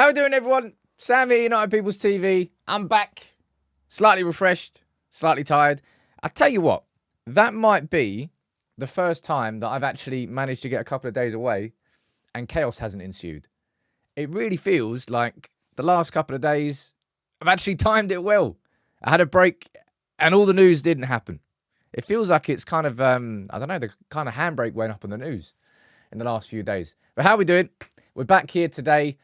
How are we doing, everyone? Sam here, United People's TV. I'm back. Slightly refreshed, slightly tired. I tell you what, that might be the first time that I've actually managed to get a couple of days away and chaos hasn't ensued. It really feels like the last couple of days, I've actually timed it well. I had a break and all the news didn't happen. It feels like it's kind of, I don't know, the kind of handbrake went up on the news in the last few days. But how are we doing? We're back here today.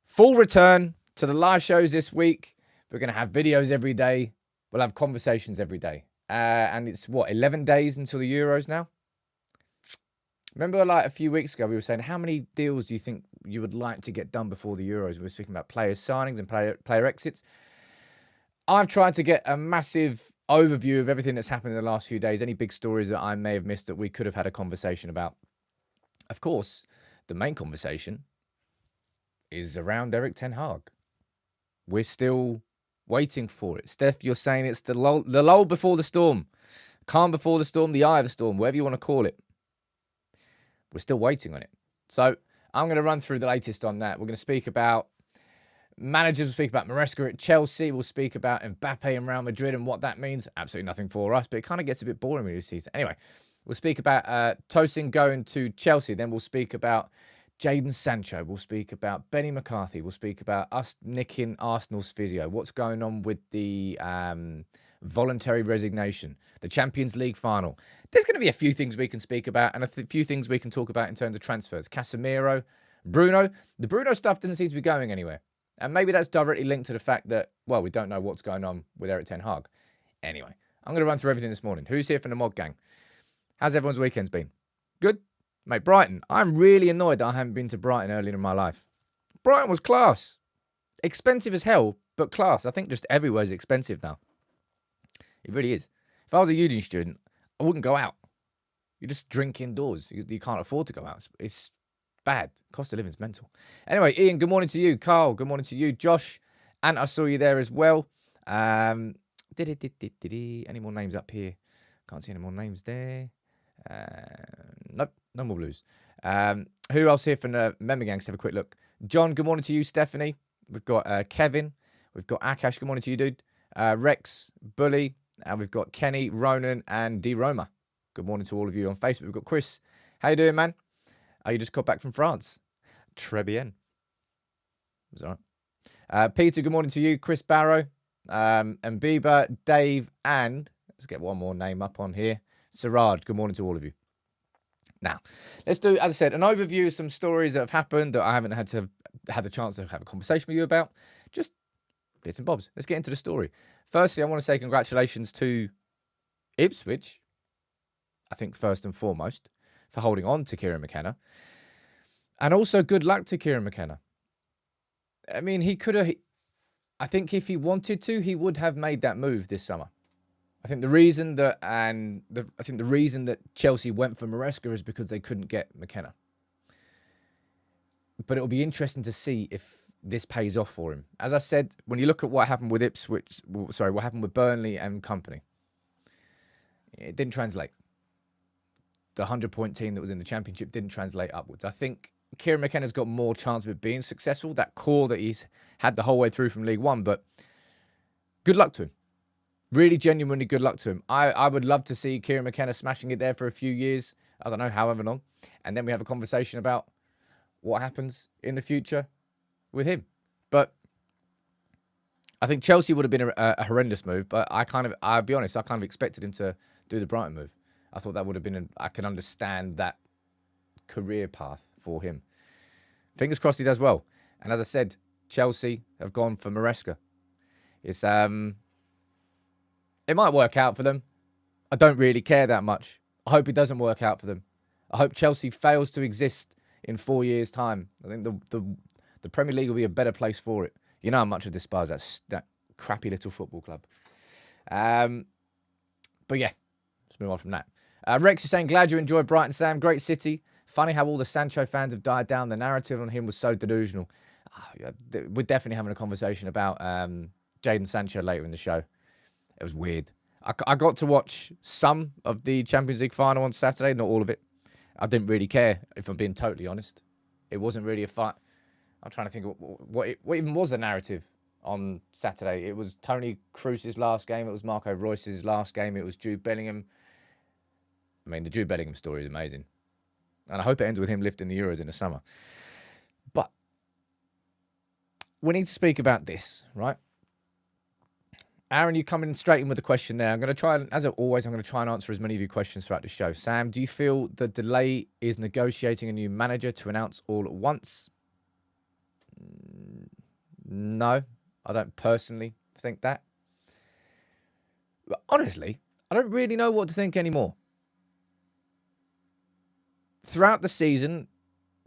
Full return to the live shows this week. We're going to have videos every day. We'll have conversations every day. And it's, 11 days until the Euros now? Remember, like, a few weeks ago, we were saying, how many deals do you think you would like to get done before the Euros? We were speaking about player signings and player exits. I've tried to get a massive overview of everything that's happened in the last few days, any big stories that I may have missed that we could have had a conversation about. Of course, the main conversation is around Erik Ten Hag. We're still waiting for it. Steph, you're saying it's the lull before the storm. Calm before the storm, the eye of the storm, whatever you want to call it. We're still waiting on it. So I'm going to run through the latest on that. We're going to speak about managers. We'll speak about Maresca at Chelsea. We'll speak about Mbappe and Real Madrid and what that means. Absolutely nothing for us, but it kind of gets a bit boring with this season. Anyway, we'll speak about Tosin going to Chelsea. Then we'll speak about Jadon Sancho. We'll speak about Benny McCarthy. We'll speak about us nicking Arsenal's physio. What's going on with the voluntary resignation, the Champions League final. There's going to be a few things we can speak about and a few things we can talk about in terms of transfers. Casemiro, Bruno. The Bruno stuff doesn't seem to be going anywhere. And maybe that's directly linked to the fact that, well, we don't know what's going on with Erik Ten Hag. Anyway, I'm going to run through everything this morning. Who's here from the Mod Gang? How's everyone's weekends been? Good? Mate, Brighton. I'm really annoyed that I haven't been to Brighton earlier in my life. Brighton was class. Expensive as hell, but class. I think just everywhere's expensive now. It really is. If I was a uni student, I wouldn't go out. You just drink indoors. You can't afford to go out. It's bad. Cost of living's mental. Anyway, Ian, good morning to you. Carl, good morning to you. Josh, and I saw you there as well. Any more names up here? Can't see any more names there. Nope, no more blues. Who else here from the member gang? Let's have a quick look. John, good morning to you. Stephanie. We've got Kevin. We've got Akash. Good morning to you, dude. Rex, Bully. And we've got Kenny, Ronan, and D. Roma. Good morning to all of you on Facebook. We've got Chris. How you doing, man? You just got back from France. Très bien. It's all right. Peter, good morning to you. Chris Barrow, and Bieber, Dave, and let's get one more name up on here. Siraj, good morning to all of you. Now, let's do, as I said, an overview of some stories that have happened that I haven't had the chance to have a conversation with you about. Just bits and bobs. Let's get into the story. Firstly, I want to say congratulations to Ipswich, I think first and foremost, for holding on to Kieran McKenna. And also good luck to Kieran McKenna. I mean, he could have, I think if he wanted to, he would have made that move this summer. I think the reason that Chelsea went for Maresca is because they couldn't get McKenna. But it'll be interesting to see if this pays off for him. As I said, when you look at what happened with what happened with Burnley and company, it didn't translate. The 100-point team that was in the Championship didn't translate upwards. I think Kieran McKenna's got more chance of it being successful, that core that he's had the whole way through from League One, but good luck to him. Really genuinely good luck to him. I would love to see Kieran McKenna smashing it there for a few years. I don't know, however long. And then we have a conversation about what happens in the future with him. But I think Chelsea would have been a horrendous move, but I'll be honest, I kind of expected him to do the Brighton move. I thought that would have been, I can understand that career path for him. Fingers crossed he does well. And as I said, Chelsea have gone for Maresca. It's, it might work out for them. I don't really care that much. I hope it doesn't work out for them. I hope Chelsea fails to exist in 4 years' time. I think the Premier League will be a better place for it. You know how much I despise that crappy little football club. But yeah, let's move on from that. Rex is saying, glad you enjoyed Brighton, Sam. Great city. Funny how all the Sancho fans have died down. The narrative on him was so delusional. We're definitely having a conversation about Jadon Sancho later in the show. It was weird. I got to watch some of the Champions League final on Saturday, not all of it. I didn't really care, if I'm being totally honest. It wasn't really a fight. I'm trying to think what even was the narrative on Saturday. It was Tony Kroos's last game. It was Marco Reus's last game. It was Jude Bellingham. I mean, the Jude Bellingham story is amazing. And I hope it ends with him lifting the Euros in the summer. But we need to speak about this, right? Aaron, you coming straight in with a question there. I'm going to try, as always, I'm going to try and answer as many of your questions throughout the show. Sam, do you feel the delay is negotiating a new manager to announce all at once? No, I don't personally think that. But honestly, I don't really know what to think anymore. Throughout the season,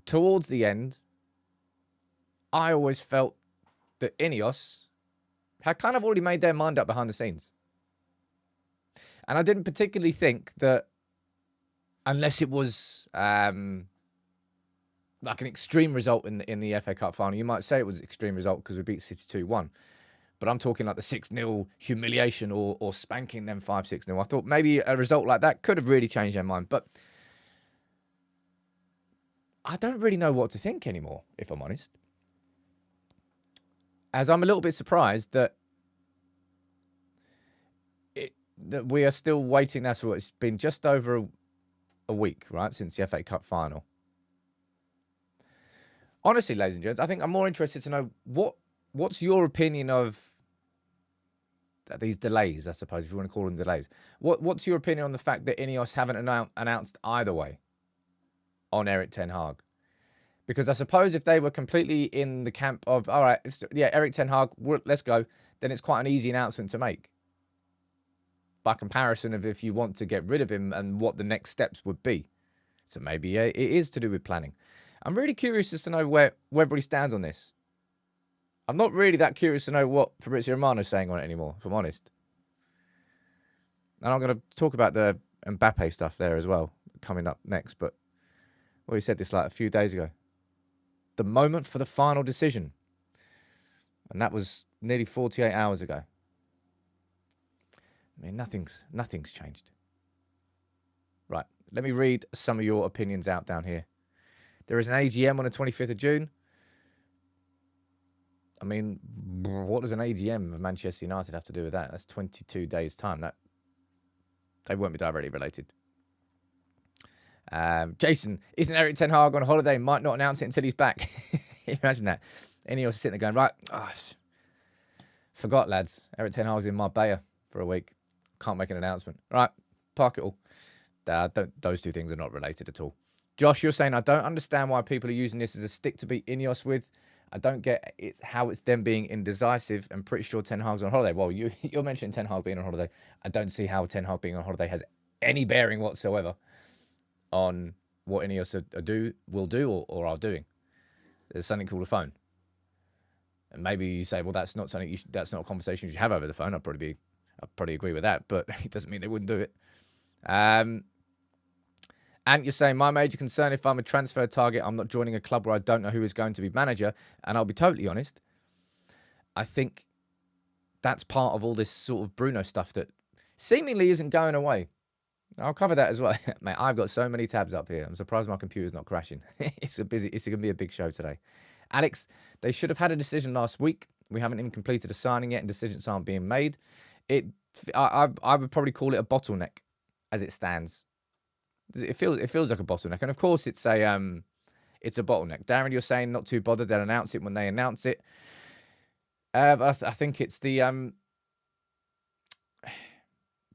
towards the end, I always felt that INEOS had kind of already made their mind up behind the scenes. And I didn't particularly think that, unless it was like an extreme result in the FA Cup final, you might say it was an extreme result because we beat City 2-1. But I'm talking like the 6-0 humiliation or spanking them 5-6-0. I thought maybe a result like that could have really changed their mind. But I don't really know what to think anymore, if I'm honest. As I'm a little bit surprised that we are still waiting. That's what it's been, just over a week, right, since the FA Cup final. Honestly, ladies and gents, I think I'm more interested to know what's your opinion of these delays, I suppose, if you want to call them delays. What's your opinion on the fact that INEOS haven't announced either way on Erik ten Hag? Because I suppose if they were completely in the camp of, all right, Erik ten Hag, let's go, then it's quite an easy announcement to make. By comparison of if you want to get rid of him and what the next steps would be. So maybe it is to do with planning. I'm really curious as to know where everybody stands on this. I'm not really that curious to know what Fabrizio Romano's saying on it anymore, if I'm honest. And I'm going to talk about the Mbappe stuff there as well, coming up next. But he said this like a few days ago. The moment for the final decision. And that was nearly 48 hours ago. I mean, nothing's changed. Right, let me read some of your opinions out down here. There is an AGM on the 25th of June. I mean, what does an AGM of Manchester United have to do with that? That's 22 days' time. That they won't be directly related. Jason, isn't Erik ten Hag on holiday? Might not announce it until he's back. Imagine that. INEOS is sitting there going, right, forgot, lads. Erik ten Hag's in Marbella for a week. Can't make an announcement. Right, park it all. Those two things are not related at all. Josh, you're saying, I don't understand why people are using this as a stick to beat INEOS with. I don't get how it's them being indecisive and pretty sure Ten Hag's on holiday. Well, you're mentioning Ten Hag being on holiday. I don't see how Ten Hag being on holiday has any bearing whatsoever on what INEOS will do or are doing. There's something called a phone. And maybe you say, well, that's not something that's not a conversation you should have over the phone. I'd probably agree with that, but it doesn't mean they wouldn't do it. And you're saying, my major concern, if I'm a transfer target, I'm not joining a club where I don't know who is going to be manager. And I'll be totally honest, I think that's part of all this sort of Bruno stuff that seemingly isn't going away. I'll cover that as well. Mate, I've got so many tabs up here. I'm surprised my computer's not crashing. It's going to be a big show today. Alex, they should have had a decision last week. We haven't even completed a signing yet and decisions aren't being made. I would probably call it a bottleneck as it stands. It feels like a bottleneck, and of course it's a bottleneck. Darren, you're saying not too bothered. They'll announce it when they announce it. But I think it's the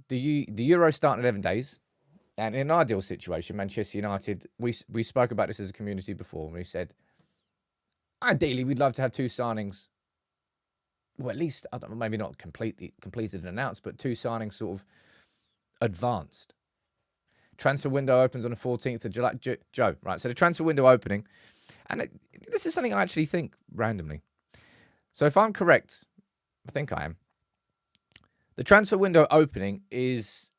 Euro start in 11 days, and in an ideal situation, Manchester United. We spoke about this as a community before, and we said ideally we'd love to have two signings. Well, at least maybe not completed and announced, but two signings sort of advanced. Transfer window opens on the 14th of July. Joe, right? So the transfer window opening, and this is something I actually think randomly. So if I'm correct, I think I am. The transfer window opening is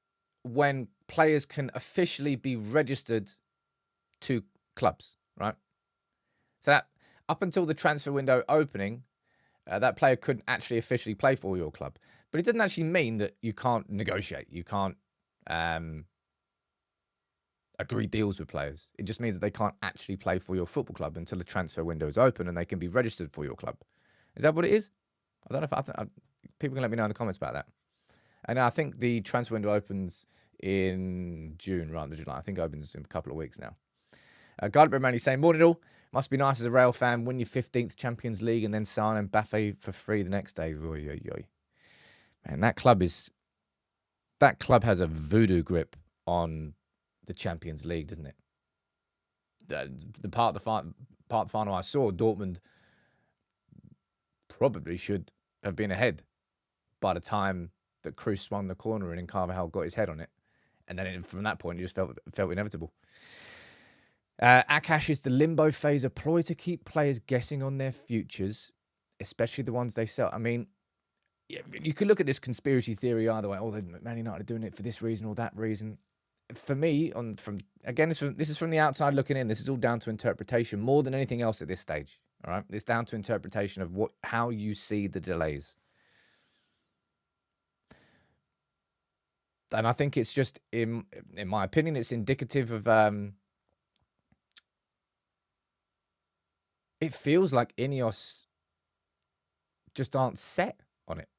when players can officially be registered to clubs, right? So that up until the transfer window opening, that player couldn't actually officially play for your club. But it doesn't actually mean that you can't negotiate. You can't agree deals with players. It just means that they can't actually play for your football club until the transfer window is open and they can be registered for your club. Is that what it is? I don't know if people can let me know in the comments about that. And I think the transfer window opens in June rather than July. I think it opens in a couple of weeks now. Garnacho Manny saying, morning all. Must be nice as a Real fan, win your 15th Champions League and then sign Mbappe for free the next day. Oy, oy, oy. Man, that club has a voodoo grip on the Champions League, doesn't it? The part of the final I saw, Dortmund probably should have been ahead by the time that Cruz swung the corner and Carvajal got his head on it. And then from that point, it just felt inevitable. Akash is the limbo phase, a ploy to keep players guessing on their futures, especially the ones they sell. I mean, you could look at this conspiracy theory either way. Oh, Man United are doing it for this reason or that reason. For me, this is from the outside looking in. This is all down to interpretation more than anything else at this stage. All right, it's down to interpretation of how you see the delays. And I think it's just, in my opinion, it's indicative of. It feels like INEOS just aren't set on it.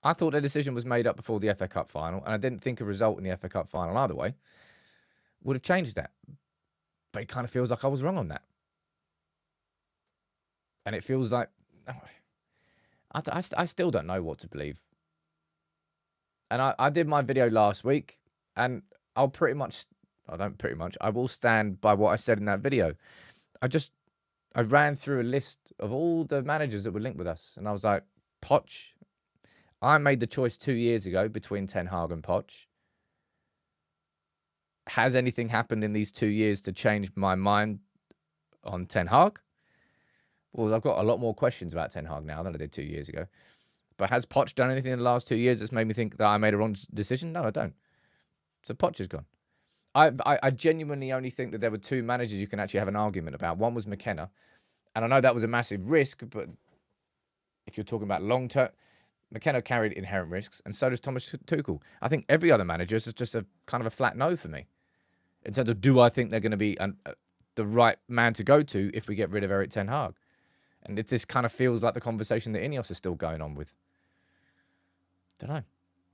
I thought their decision was made up before the FA Cup final, and I didn't think a result in the FA Cup final either way would have changed that. But it kind of feels like I was wrong on that. And it feels like I still don't know what to believe. And I did my video last week, and I will stand by what I said in that video. I ran through a list of all the managers that were linked with us, and I was like, Poch. I made the choice 2 years ago between Ten Hag and Poch. Has anything happened in these 2 years to change my mind on Ten Hag? Well, I've got a lot more questions about Ten Hag now than I did 2 years ago. But has Poch done anything in the last 2 years that's made me think that I made a wrong decision? No, I don't. So Poch is gone. I genuinely only think that there were two managers you can actually have an argument about. One was McKenna. And I know that was a massive risk, but if you're talking about long-term, McKenna carried inherent risks, and so does Thomas Tuchel. I think every other manager is just a kind of a flat no for me. In terms of, do I think they're going to be the right man to go to if we get rid of Erik Ten Hag? And this kind of feels like the conversation that INEOS is still going on with. Don't know.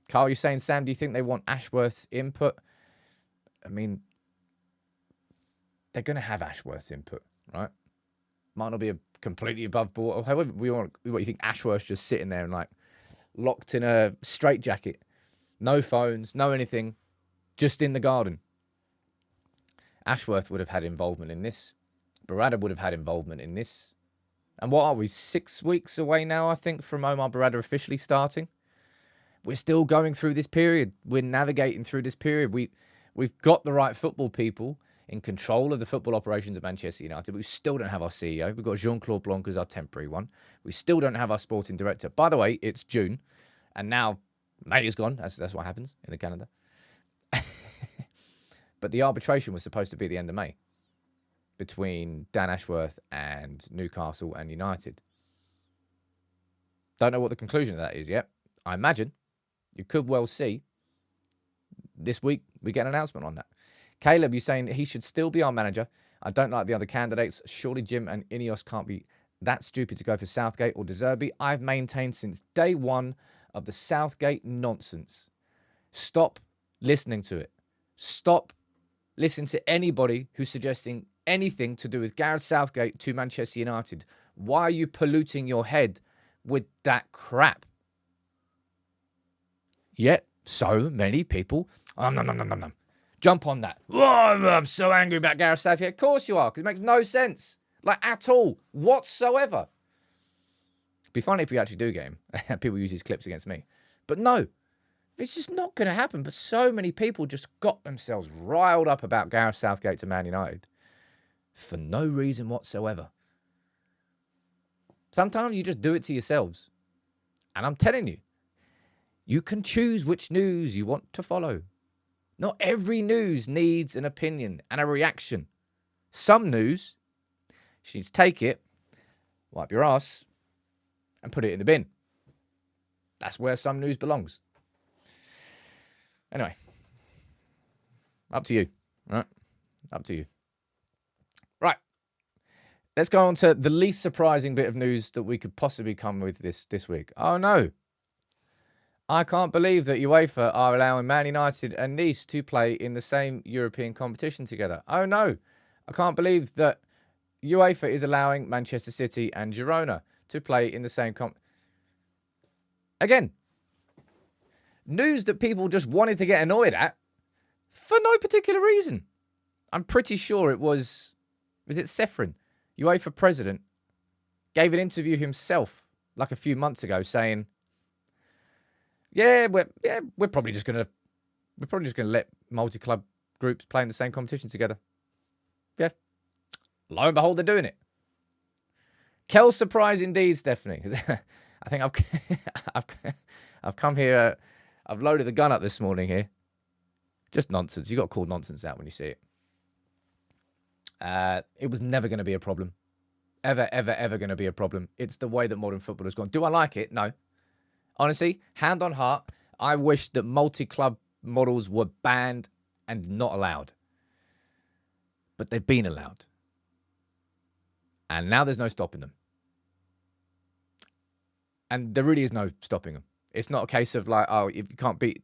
Carl, you're saying, Sam, do you think they want Ashworth's input? I mean, they're going to have Ashworth's input, right? Might not be a completely above board. However, what you think Ashworth's just sitting there and like locked in a straitjacket, no phones, no anything, just in the garden. Ashworth would have had involvement in this. Barada would have had involvement in this. And what are we, 6 weeks away now, I think, from Omar Barada officially starting? We're still going through this period. We're navigating through this period. We've got the right football people in control of the football operations at Manchester United, but we still don't have our CEO. We've got Jean-Claude Blanc as our temporary one. We still don't have our sporting director. By the way, it's June, and now May is gone. That's what happens in the Canada. But the arbitration was supposed to be at the end of May between Dan Ashworth and Newcastle and United. Don't know what the conclusion of that is yet. I imagine you could well see this week we get an announcement on that. Caleb, you're saying he should still be our manager. I don't like the other candidates. Surely Jim and INEOS can't be that stupid to go for Southgate or De Zerbi. I've maintained since day one of the Southgate nonsense. Stop listening to it. Stop listening to anybody who's suggesting anything to do with Gareth Southgate to Manchester United. Why are you polluting your head with that crap? Yet so many people jump on that. Oh, I'm so angry about Gareth Southgate. Of course you are, because it makes no sense. Like, at all. Whatsoever. It'd be funny if we actually do get him. People use his clips against me. But no. It's just not going to happen. But so many people just got themselves riled up about Gareth Southgate to Man United for no reason whatsoever. Sometimes you just do it to yourselves. And I'm telling you, you can choose which news you want to follow. Not every news needs an opinion and a reaction. Some news, you need to take it, wipe your ass, and put it in the bin. That's where some news belongs. Anyway, up to you. All Up to you. Right. Let's go on to the least surprising bit of news that we could possibly come with this week. Oh, no. I can't believe that UEFA are allowing Man United and Nice to play in the same European competition together. Oh, no. I can't believe that UEFA is allowing Manchester City and Girona to play in the same Again, news that people just wanted to get annoyed at for no particular reason. I'm pretty sure it was it Ceferin, UEFA president, gave an interview himself like a few months ago saying, we're probably just gonna let multi-club groups play in the same competition together. Yeah. Lo and behold, they're doing it. Kel's surprise indeed, Stephanie. I think I've come here. I've loaded the gun up this morning here. Just nonsense. You got to call nonsense out when you see it. It was never going to be a problem. Ever going to be a problem. It's the way that modern football has gone. Do I like it? No. Honestly, hand on heart, I wish that multi-club models were banned and not allowed. But they've been allowed. And now there's no stopping them. And there really is no stopping them. It's not a case of like, oh, if you can't beat...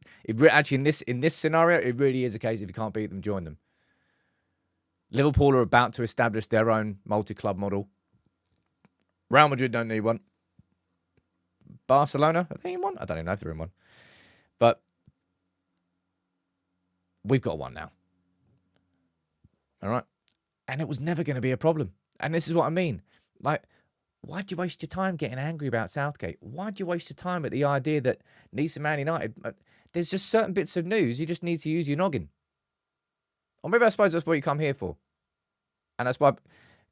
Actually, in this scenario, it really is a case if you can't beat them, join them. Liverpool are about to establish their own multi-club model. Real Madrid don't need one. Barcelona, are they in one? I don't even know if they're in one. But we've got one now. All right? And it was never going to be a problem. And this is what I mean. Like, why'd you waste your time getting angry about Southgate? Why'd you waste your time at the idea that Nice and Man United... There's just certain bits of news you just need to use your noggin. Or maybe I suppose that's what you come here for. And that's why...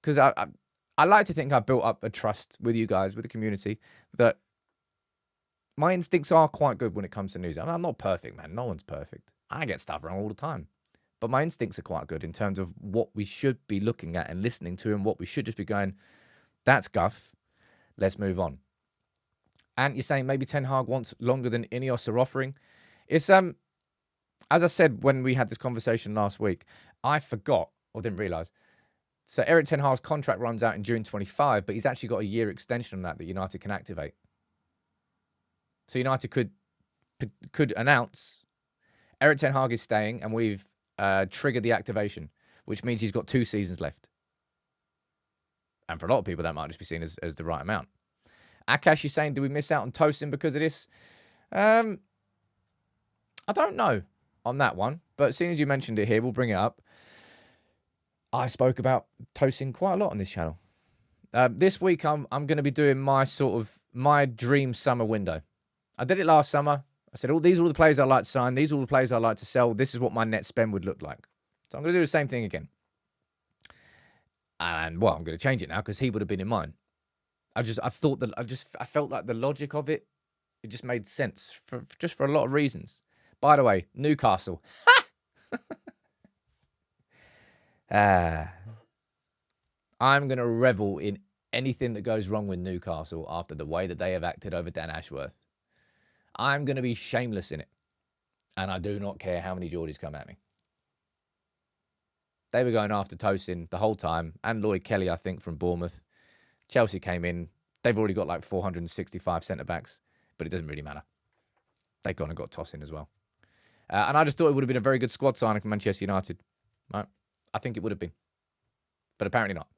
Because I like to think I've built up a trust with you guys, with the community, that my instincts are quite good when it comes to news. I mean, I'm not perfect, man. No one's perfect. I get stuff wrong all the time. But my instincts are quite good in terms of what we should be looking at and listening to and what we should just be going, that's guff. Let's move on. And you're saying maybe Ten Hag wants longer than INEOS are offering. It's, as I said when we had this conversation last week, I forgot or didn't realise. So Erik Ten Hag's contract runs out in June 25, but he's actually got a year extension on that United can activate. So United could announce Erik Ten Hag is staying and we've triggered the activation, which means he's got 2 seasons left. And for a lot of people, that might just be seen as the right amount. Akash is saying, do we miss out on Tosin because of this? I don't know on that one. But as soon as you mentioned it here, we'll bring it up. I spoke about Tosin quite a lot on this channel. This week, I'm going to be doing my dream summer window. I did it last summer. I said, these are all the players I like to sign. These are all the players I like to sell. This is what my net spend would look like. So I'm going to do the same thing again. And, well, I'm going to change it now because he would have been in mine. I felt like the logic of it, it just made sense for a lot of reasons. By the way, Newcastle. I'm going to revel in anything that goes wrong with Newcastle after the way that they have acted over Dan Ashworth. I'm going to be shameless in it. And I do not care how many Geordies come at me. They were going after Tosin the whole time. And Lloyd Kelly, I think, from Bournemouth. Chelsea came in. They've already got like 465 centre-backs. But it doesn't really matter. They've gone and got Tosin as well. And I just thought it would have been a very good squad signing for Manchester United. Right? I think it would have been. But apparently not.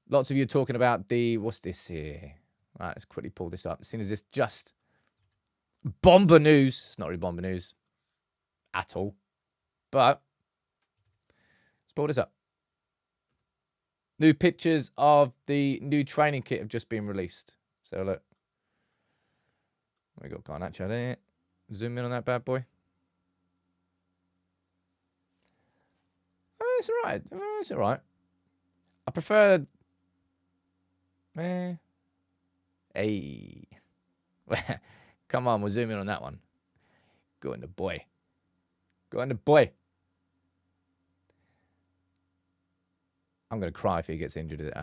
Lots of you talking about what's this here? Right, let's quickly pull this up. As soon as this just bomber news. It's not really bomber news at all. But let's pull this up. New pictures of the new training kit have just been released. So look. We got Garnacho there. Zoom in on that bad boy. Oh, it's all right. Oh, it's all right. I prefer... Hey. Come on, we'll zoom in on that one. Go on the boy. Go on the boy. I'm going to cry if he gets injured at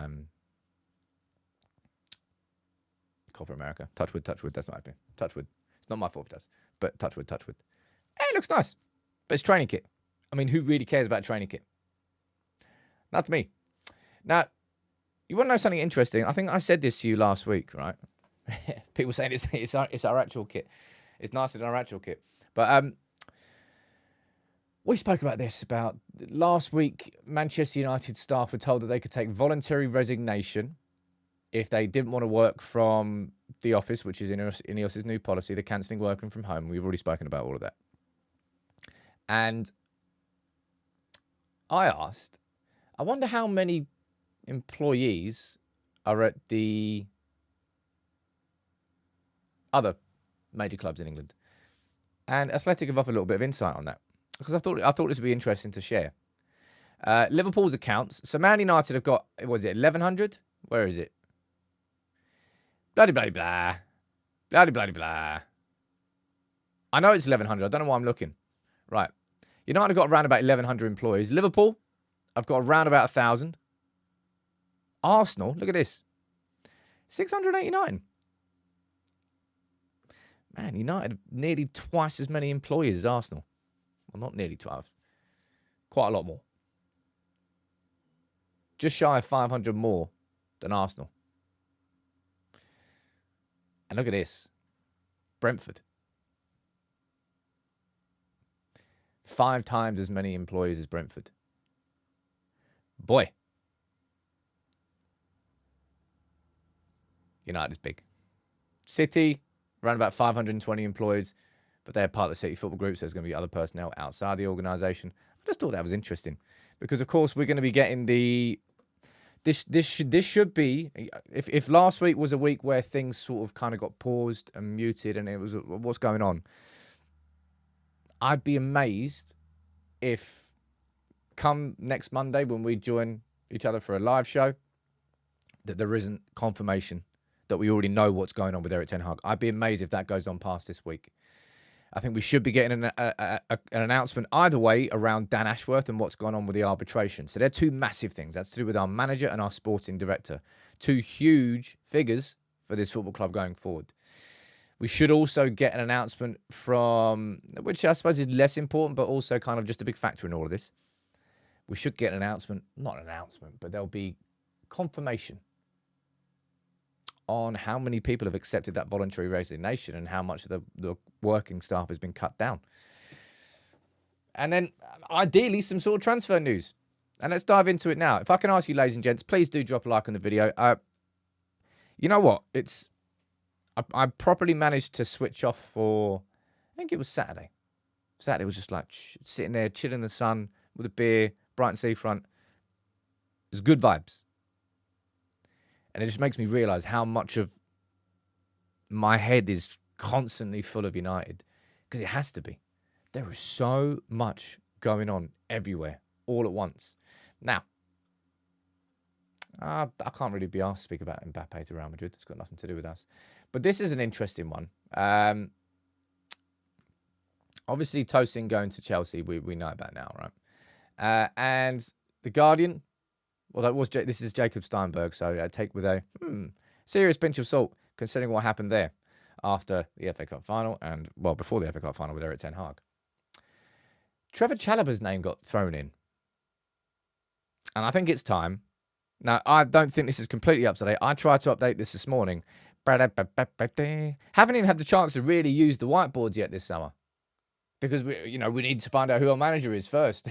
Copa America. Touch wood, touch wood. That's not happening. Touch wood. It's not my fault if it does. But touch wood, touch wood. Hey, it looks nice. But it's training kit. I mean, who really cares about training kit? Not to me. Now, you want to know something interesting? I think I said this to you last week, right? People saying it's our actual kit. It's nicer than our actual kit. But we spoke about this about last week. Manchester United staff were told that they could take voluntary resignation if they didn't want to work from the office, which is INEOS' new policy. They're cancelling working from home. We've already spoken about all of that. And I asked, I wonder how many employees are at the other major clubs in England. And Athletic have offered a little bit of insight on that, because I thought this would be interesting to share. Liverpool's accounts. So Man United have got, was it 1,100? Where is it? Blah, blah, blah. Blah, blah, blah. I know it's 1,100. I don't know why I'm looking. Right. United have got around about 1,100 employees. Liverpool, I've got around about 1,000. Arsenal, look at this. 689. Man, United have nearly twice as many employees as Arsenal. Well, not nearly 12. Quite a lot more. Just shy of 500 more than Arsenal. And look at this. Brentford. 5 times as many employees as Brentford. Boy. United is big. City, around about 520 employees, but they're part of the City Football Group, so there's going to be other personnel outside the organisation. I just thought that was interesting because, of course, we're going to be getting the... This should be... If last week was a week where things sort of kind of got paused and muted and it was what's going on, I'd be amazed if come next Monday when we join each other for a live show that there isn't confirmation that we already know what's going on with Erik Ten Hag. I'd be amazed if that goes on past this week. I think we should be getting an announcement either way around Dan Ashworth and what's gone on with the arbitration. So they're 2 massive things. That's to do with our manager and our sporting director. 2 huge figures for this football club going forward. We should also get an announcement from, which I suppose is less important, but also kind of just a big factor in all of this. We should get an announcement, not an announcement, but there'll be confirmation on how many people have accepted that voluntary resignation and how much of the working staff has been cut down. And then, ideally, some sort of transfer news. And let's dive into it now. If I can ask you, ladies and gents, please do drop a like on the video. You know what? I properly managed to switch off for, I think it was Saturday. Saturday was just like sitting there, chilling in the sun with a beer, Brighton seafront. It was good vibes. And it just makes me realise how much of my head is constantly full of United. Because it has to be. There is so much going on everywhere, all at once. Now, I can't really be asked to speak about Mbappe to Real Madrid. It's got nothing to do with us. But this is an interesting one. Obviously, Tosin going to Chelsea, we know about now, right? And The Guardian, well, this is Jacob Steinberg, so take with a serious pinch of salt, considering what happened there after the FA Cup final and, well, before the FA Cup final with Erik Ten Hag. Trevor Chalobah's name got thrown in. And I think it's time. Now, I don't think this is completely up to date. I tried to update this morning. Haven't even had the chance to really use the whiteboards yet this summer. Because, we need to find out who our manager is first.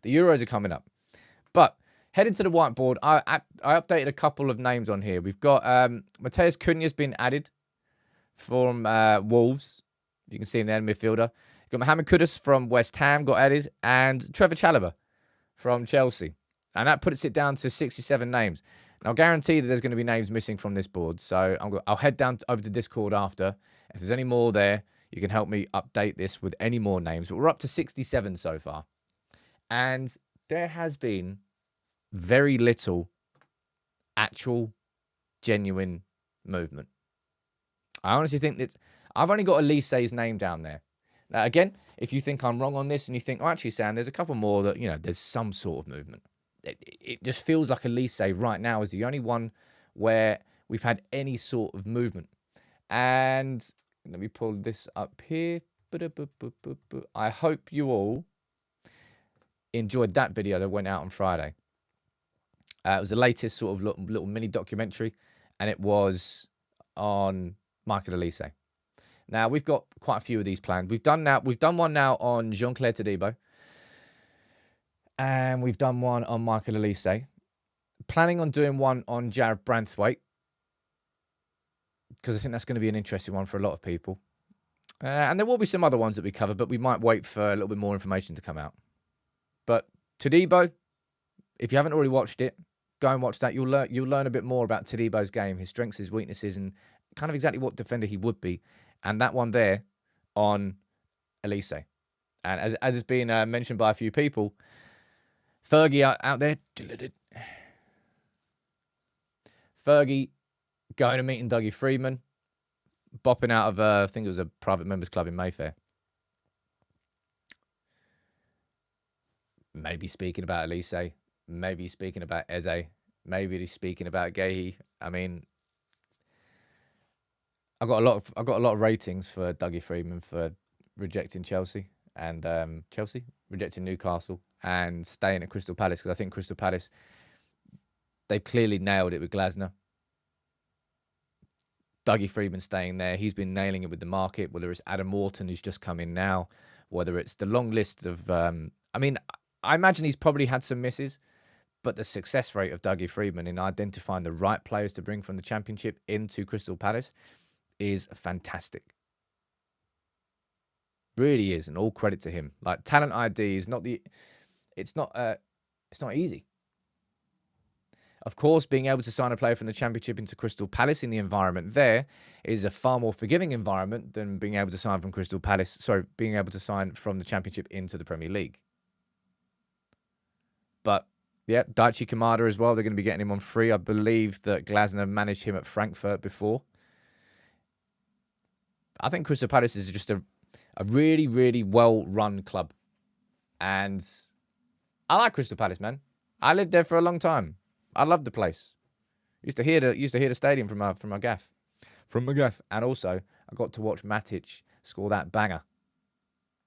The Euros are coming up. But heading to the whiteboard, I updated a couple of names on here. We've got Mateus Cunha's been added from Wolves. You can see him there in midfielder. You've got Mohamed Kudus from West Ham got added. And Trevor Chalobah from Chelsea. And that puts it down to 67 names. Now, I'll guarantee that there's going to be names missing from this board. So I'll head down over to Discord after. If there's any more there, you can help me update this with any more names. But we're up to 67 so far. And there has been very little actual, genuine movement. I honestly think I've only got Olise's name down there. Now, again, if you think I'm wrong on this and you think, oh, actually, Sam, there's a couple more that, there's some sort of movement. It just feels like Olise right now is the only one where we've had any sort of movement. And let me pull this up here. I hope you all enjoyed that video that went out on Friday. It was the latest sort of little mini documentary, and it was on Michael Olise. Now, we've got quite a few of these planned. We've done one now on Jean-Claire Todibo, and we've done one on Michael Olise. Planning on doing one on Jared Branthwaite, because I think that's going to be an interesting one for a lot of people. And there will be some other ones that we cover, but we might wait for a little bit more information to come out. But Todibo, if you haven't already watched it, go and watch that. You'll learn a bit more about Todibo's game, his strengths, his weaknesses, and kind of exactly what defender he would be. And that one there on Olise. And as has been mentioned by a few people, Fergie out there, Fergie going and meeting Dougie Freedman, bopping out of, I think it was a private members club in Mayfair. Maybe speaking about Olise, maybe speaking about Eze, maybe speaking about Gehi. I mean, I got a lot of ratings for Dougie Freedman for rejecting Chelsea and rejecting Newcastle and staying at Crystal Palace, because I think Crystal Palace, they've clearly nailed it with Glasner. Dougie Freedman staying there, he's been nailing it with the market. Whether it's Adam Wharton who's just come in now, whether it's the long list of, I imagine he's probably had some misses, but the success rate of Dougie Freedman in identifying the right players to bring from the Championship into Crystal Palace is fantastic. Really is, and all credit to him. Like, talent ID is it's not easy. Of course, being able to sign a player from the Championship into Crystal Palace in the environment there is a far more forgiving environment than being able to sign from being able to sign from the Championship into the Premier League. But yeah, Daichi Kamada as well. They're going to be getting him on free. I believe that Glasner managed him at Frankfurt before. I think Crystal Palace is just a really, really well-run club. And I like Crystal Palace, man. I lived there for a long time. I love the place. Used to hear the stadium from my gaff. And also, I got to watch Matic score that banger,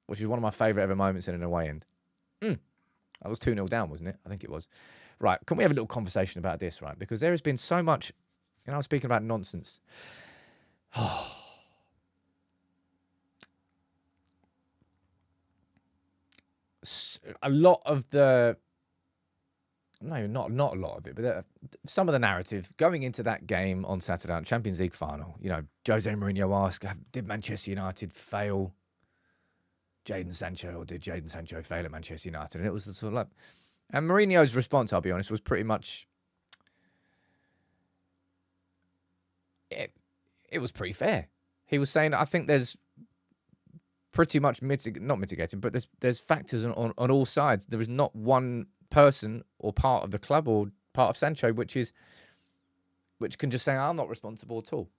which is one of my favourite ever moments in an away end. That was 2-0 down, wasn't it? I think it was. Right, can we have a little conversation about this, right? Because there has been so much, I was speaking about nonsense. A lot of the... No, not a lot of it, but some of the narrative going into that game on Saturday night, Champions League final, Jose Mourinho asked, did Manchester United fail Jadon Sancho, or did Jadon Sancho fail at Manchester United? And it was sort of like... And Mourinho's response, I'll be honest, was pretty much... It was pretty fair. He was saying, I think there's pretty much not mitigating, but there's factors on all sides. There is not one person or part of the club or part of Sancho which can just say, I'm not responsible at all.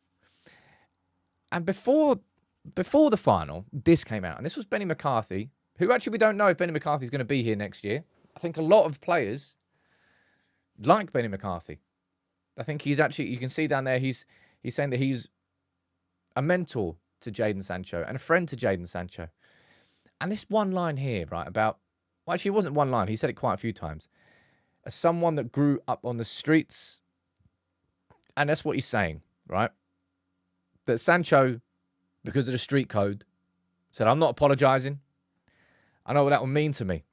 And before the final, this came out, and this was Benny McCarthy, who actually we don't know if Benny McCarthy's going to be here next year. I think a lot of players like Benny McCarthy. I think he's actually, you can see down there, he's saying that he's a mentor to Jadon Sancho and a friend to Jadon Sancho. And this one line here, right, about, well, actually, it wasn't one line. He said it quite a few times. As someone that grew up on the streets, and that's what he's saying, right? That Sancho, because of the street code, said, I'm not apologising. I know what that will mean to me.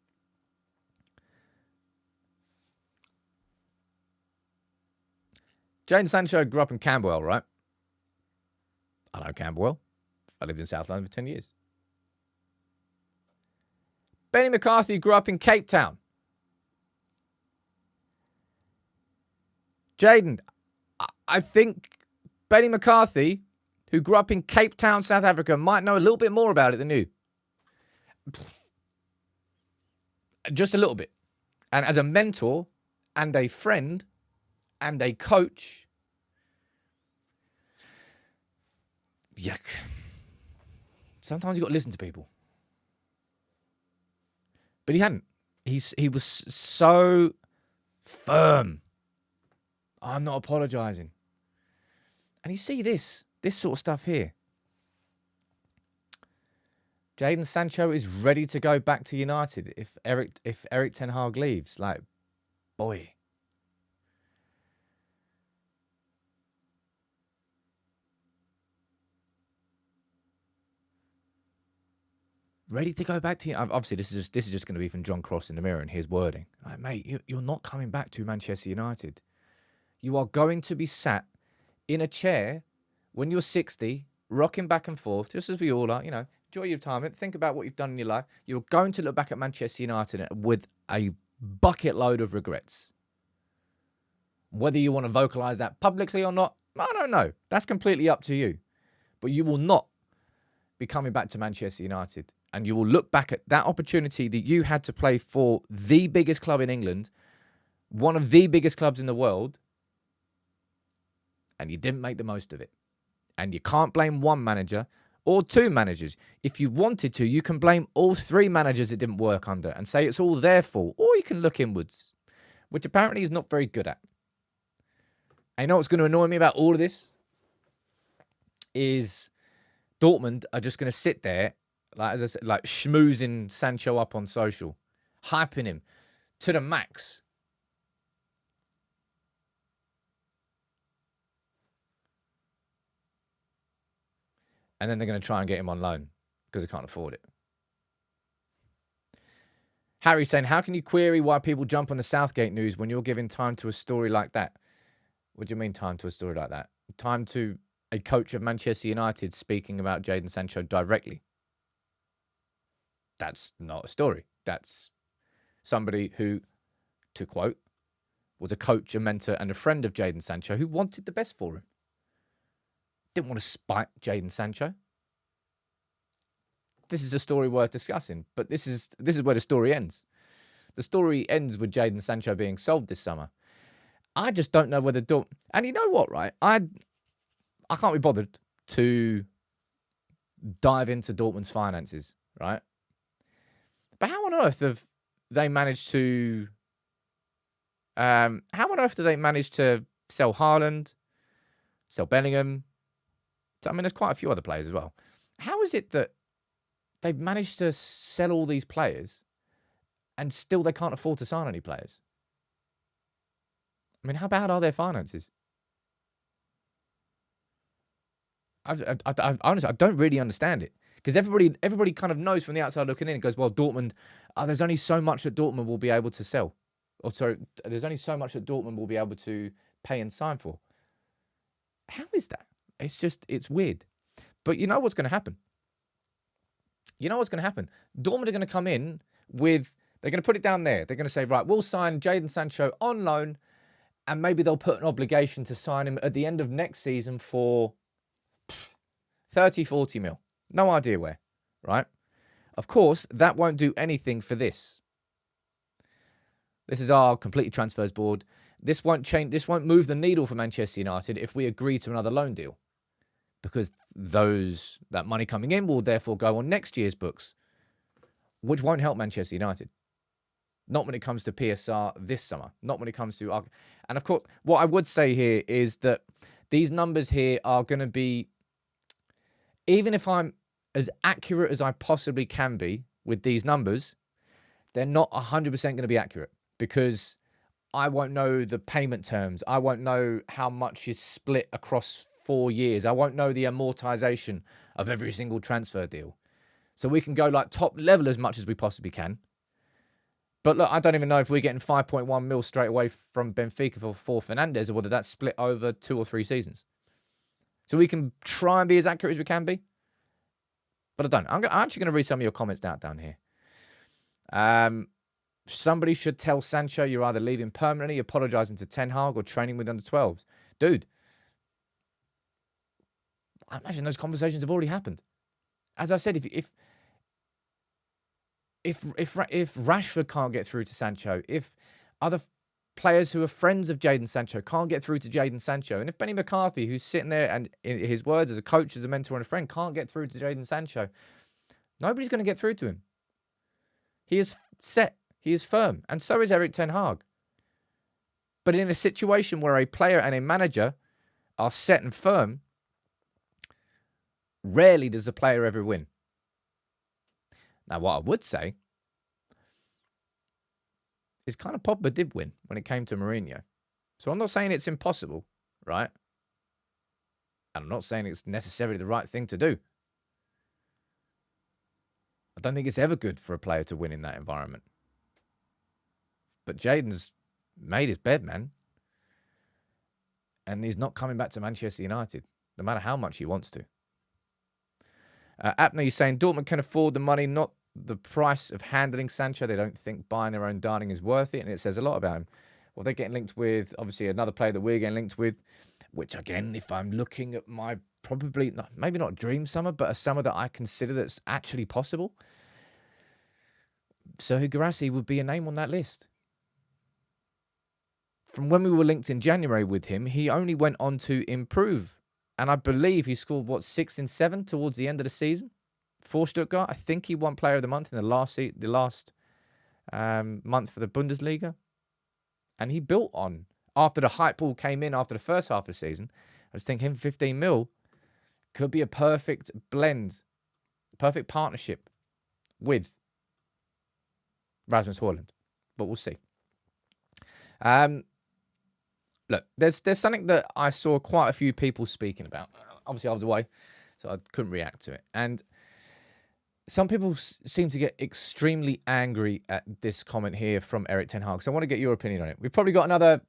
Jadon Sancho grew up in Camberwell, right? I know Camberwell. I lived in South London for 10 years. Benny McCarthy grew up in Cape Town. Jadon, I think Benny McCarthy, who grew up in Cape Town, South Africa, might know a little bit more about it than you. Just a little bit. And as a mentor and a friend and a coach, yuck. Sometimes you've got to listen to people. But he hadn't. He was so firm. I'm not apologising. And you see this sort of stuff here. Jadon Sancho is ready to go back to United if Erik Ten Hag leaves. Like, boy. ready to go back to you. Obviously, this is just going to be from John Cross in the Mirror and his wording. Like, mate, you're not coming back to Manchester United. You are going to be sat in a chair when you're 60, rocking back and forth, just as we all are. Enjoy your time. Think about what you've done in your life. You're going to look back at Manchester United with a bucket load of regrets. Whether you want to vocalise that publicly or not, I don't know. That's completely up to you. But you will not be coming back to Manchester United. And you will look back at that opportunity that you had to play for the biggest club in England, one of the biggest clubs in the world, and you didn't make the most of it. And you can't blame one manager or two managers. If you wanted to, you can blame all three managers it didn't work under and say it's all their fault. Or you can look inwards, which apparently he's not very good at. And you know what's going to annoy me about all of this? Is Dortmund are just going to sit there, like as I said, like schmoozing Sancho up on social, hyping him to the max. And then they're going to try and get him on loan because they can't afford it. Harry's saying, how can you query why people jump on the Southgate news when you're giving time to a story like that? What do you mean time to a story like that? Time to a coach of Manchester United speaking about Jadon Sancho directly. That's not a story. That's somebody who, to quote, was a coach, a mentor, and a friend of Jadon Sancho who wanted the best for him. Didn't want to spite Jadon Sancho. This is a story worth discussing, but this is where the story ends. The story ends with Jadon Sancho being sold this summer. I just don't know whether Dortmund... And you know what, right? I can't be bothered to dive into Dortmund's finances, right? But how on earth have they managed to... how on earth do they manage to sell Haaland, sell Bellingham? I mean, there's quite a few other players as well. How is it that they've managed to sell all these players and still they can't afford to sign any players? I mean, how bad are their finances? Honestly, I don't really understand it. Because everybody kind of knows from the outside looking in. It goes, well, Dortmund, there's only so much that Dortmund will be able to sell. Or sorry, there's only so much that Dortmund will be able to pay and sign for. How is that? It's weird. But you know what's going to happen? Dortmund are going to come in with, they're going to put it down there. They're going to say, right, we'll sign Jadon Sancho on loan, and maybe they'll put an obligation to sign him at the end of next season for 30, 40 mil. No idea where, right? Of course, that won't do anything for this. This is our completely transfers board. This won't change. This won't move the needle for Manchester United if we agree to another loan deal, because that money coming in will therefore go on next year's books, which won't help Manchester United. Not when it comes to PSR this summer. Not when it comes to... And of course, what I would say here is that these numbers here are going to be... Even if I'm as accurate as I possibly can be with these numbers, they're not 100% going to be accurate, because I won't know the payment terms. I won't know how much is split across 4 years. I won't know the amortization of every single transfer deal. So we can go like top level as much as we possibly can. But look, I don't even know if we're getting 5.1 mil straight away from Benfica for Fernandes, or whether that's split over 2 or 3 seasons. So we can try and be as accurate as we can be. But I don't. I'm actually going to read some of your comments down here. Somebody should tell Sancho you're either leaving permanently, apologising to Ten Hag, or training with under 12s. Dude, I imagine those conversations have already happened. As I said, if Rashford can't get through to Sancho, if other players who are friends of Jadon Sancho can't get through to Jadon Sancho, and if Benny McCarthy, who's sitting there and in his words as a coach, as a mentor and a friend, can't get through to Jadon Sancho, nobody's going to get through to him. He is set. He is firm. And so is Erik Ten Hag. But in a situation where a player and a manager are set and firm, rarely does a player ever win. Now, what I would say is kind of Pogba did win when it came to Mourinho. So I'm not saying it's impossible, right? And I'm not saying it's necessarily the right thing to do. I don't think it's ever good for a player to win in that environment. But Jadon's made his bed, man. And he's not coming back to Manchester United, no matter how much he wants to. Apney is saying Dortmund can afford the money, not the price of handling Sancho. They don't think buying their own darling is worth it, and it says a lot about him. Well, they're getting linked with, obviously, another player that we're getting linked with, which, again, if I'm looking at my probably, maybe not dream summer, but a summer that I consider that's actually possible, Serhou Guirassy would be a name on that list. From when we were linked in January with him, he only went on to improve. And I believe he scored, 6 in 7 towards the end of the season for Stuttgart. I think he won Player of the Month in the last month for the Bundesliga. And he built on, after the hype ball came in after the first half of the season, I was thinking 15 mil could be a perfect blend, perfect partnership with Rasmus Højlund. But we'll see. Look, there's something that I saw quite a few people speaking about. Obviously, I was away, so I couldn't react to it. And some people seem to get extremely angry at this comment here from Erik ten Hag. So I want to get your opinion on it. We've probably got another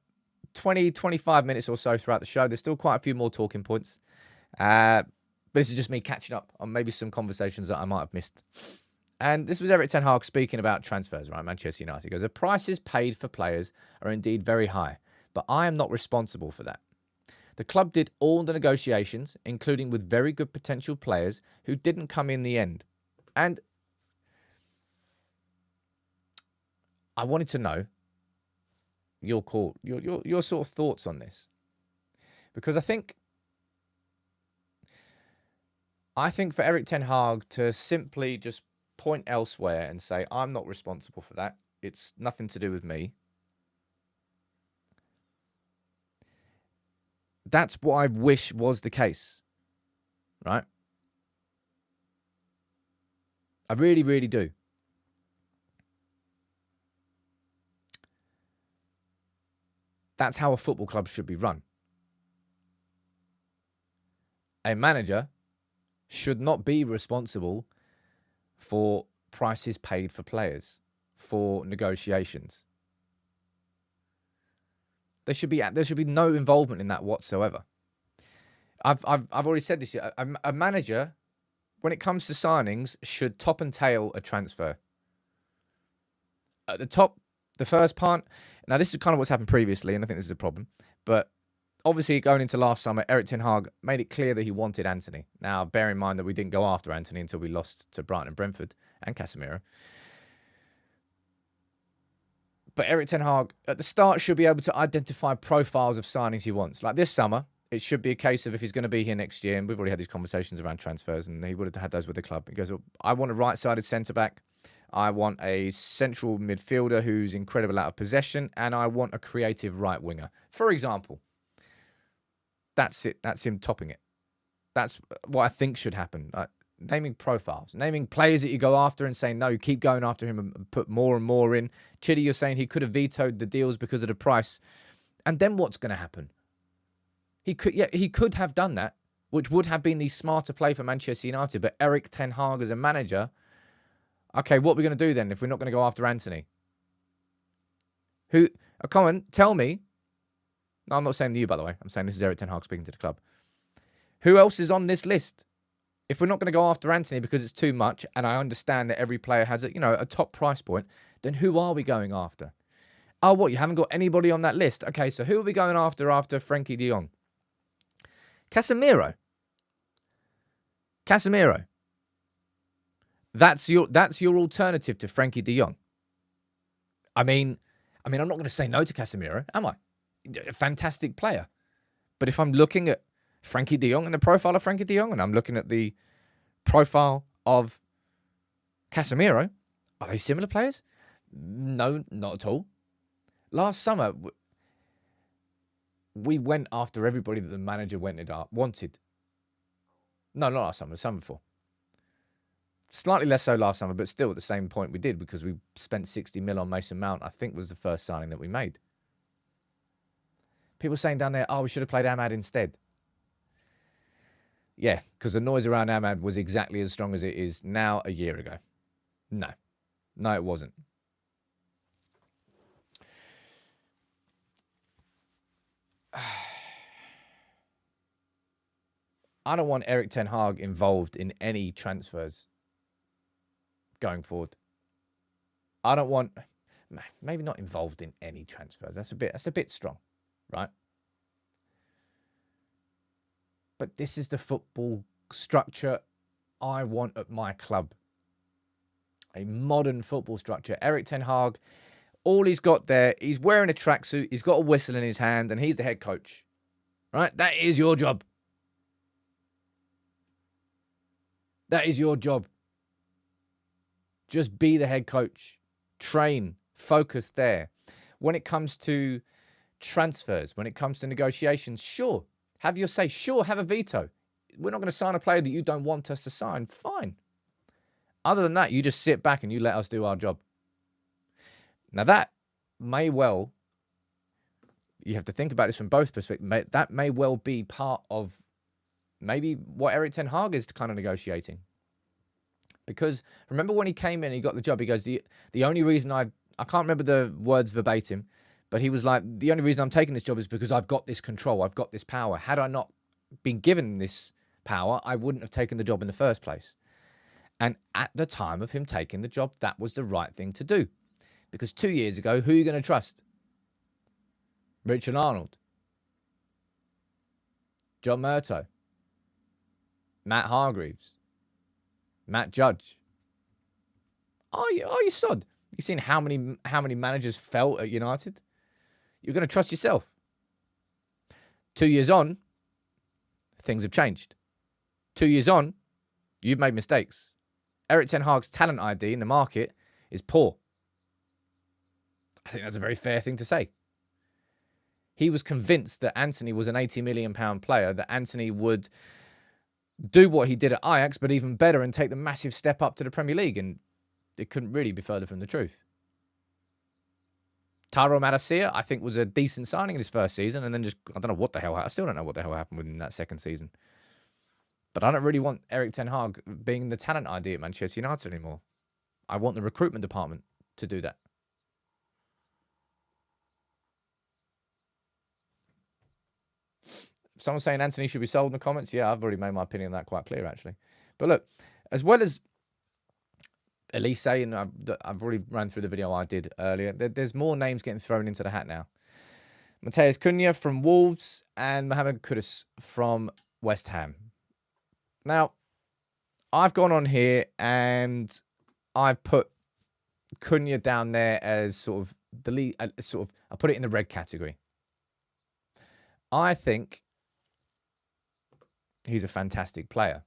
20, 25 minutes or so throughout the show. There's still quite a few more talking points. But this is just me catching up on maybe some conversations that I might have missed. And this was Erik ten Hag speaking about transfers, right? Manchester United. He goes, the prices paid for players are indeed very high, but I am not responsible for that. The club did all the negotiations, including with very good potential players who didn't come in the end. And I wanted to know your sort of thoughts on this. Because I think for Erik ten Hag to simply just point elsewhere and say, I'm not responsible for that, it's nothing to do with me, that's what I wish was the case, right? I really, really do. That's how a football club should be run. A manager should not be responsible for prices paid for players, for negotiations. There should be no involvement in that whatsoever. I've already said this. A manager, when it comes to signings, should top and tail a transfer. At the top, the first part. Now, this is kind of what's happened previously, and I think this is a problem. But obviously, going into last summer, Erik ten Hag made it clear that he wanted Antony. Now, bear in mind that we didn't go after Antony until we lost to Brighton and Brentford and Casemiro. But Erik ten Hag, at the start, should be able to identify profiles of signings he wants. Like this summer, it should be a case of if he's going to be here next year, and we've already had these conversations around transfers, and he would have had those with the club. He goes, well, I want a right-sided centre-back. I want a central midfielder who's incredible out of possession, and I want a creative right winger. For example, that's it. That's him topping it. That's what I think should happen. Naming profiles, naming players that you go after and saying, no, keep going after him and put more and more in. Chidi, you're saying he could have vetoed the deals because of the price. And then what's going to happen? He could have done that, which would have been the smarter play for Manchester United. But Erik ten Hag as a manager, okay, what are we going to do then if we're not going to go after Antony? Come on, tell me. No, I'm not saying to you, by the way. I'm saying this is Erik ten Hag speaking to the club. Who else is on this list? If we're not going to go after Antony because it's too much, and I understand that every player has a top price point, then who are we going after? Oh, what? You haven't got anybody on that list? Okay, so who are we going after Frenkie de Jong? Casemiro. That's your alternative to Frenkie de Jong. I mean, I'm not going to say no to Casemiro, am I? A fantastic player. But if I'm looking at Frenkie de Jong and the profile of Frenkie de Jong, and I'm looking at the profile of Casemiro, are they similar players? No, not at all. Last summer, we went after everybody that the manager wanted. No, not last summer, the summer before. Slightly less so last summer, but still at the same point we did, because we spent 60 mil on Mason Mount, I think was the first signing that we made. People saying down there, we should have played Ahmad instead. Yeah, because the noise around Ahmad was exactly as strong as it is now a year ago. No. No, it wasn't. I don't want Erik ten Hag involved in any transfers going forward. I don't want, maybe not involved in any transfers. That's a bit strong, right? But this is the football structure I want at my club. A modern football structure. Erik ten Hag, all he's got there, he's wearing a tracksuit, he's got a whistle in his hand, and he's the head coach. Right? That is your job. That is your job. Just be the head coach. Train. Focus there. When it comes to transfers, when it comes to negotiations, sure, have your say. Sure, have a veto. We're not going to sign a player that you don't want us to sign. Fine. Other than that, you just sit back and you let us do our job. Now, that may well, you have to think about this from both perspectives. That may well be part of maybe what Erik ten Hag is kind of negotiating. Because remember when he came in and he got the job, he goes, the only reason I can't remember the words verbatim, but he was like, the only reason I'm taking this job is because I've got this control. I've got this power. Had I not been given this power, I wouldn't have taken the job in the first place. And at the time of him taking the job, that was the right thing to do. Because 2 years ago, who are you going to trust? Richard Arnold, John Murtough, Matt Hargreaves, Matt Judge. Oh, you sod. You've seen how many managers fell at United? You're going to trust yourself. 2 years on, things have changed. 2 years on, you've made mistakes. Erik ten Hag's talent ID in the market is poor. I think that's a very fair thing to say. He was convinced that Antony was an £80 million player, that Antony would do what he did at Ajax, but even better, and take the massive step up to the Premier League. And it couldn't really be further from the truth. Taro Madacia, I think, was a decent signing in his first season, and then just, I don't know what the hell, I still don't know what the hell happened within that second season. But I don't really want Erik ten Hag being the talent ID at Manchester United anymore. I want the recruitment department to do that. Someone's saying Antony should be sold in the comments. Yeah, I've already made my opinion on that quite clear, actually. But look, as well as Olise, and I've already ran through the video I did earlier, there's more names getting thrown into the hat now. Mateus Cunha from Wolves and Mohamed Kudus from West Ham. Now, I've gone on here and I've put Cunha down there as sort of the lead, I put it in the red category. I think he's a fantastic player.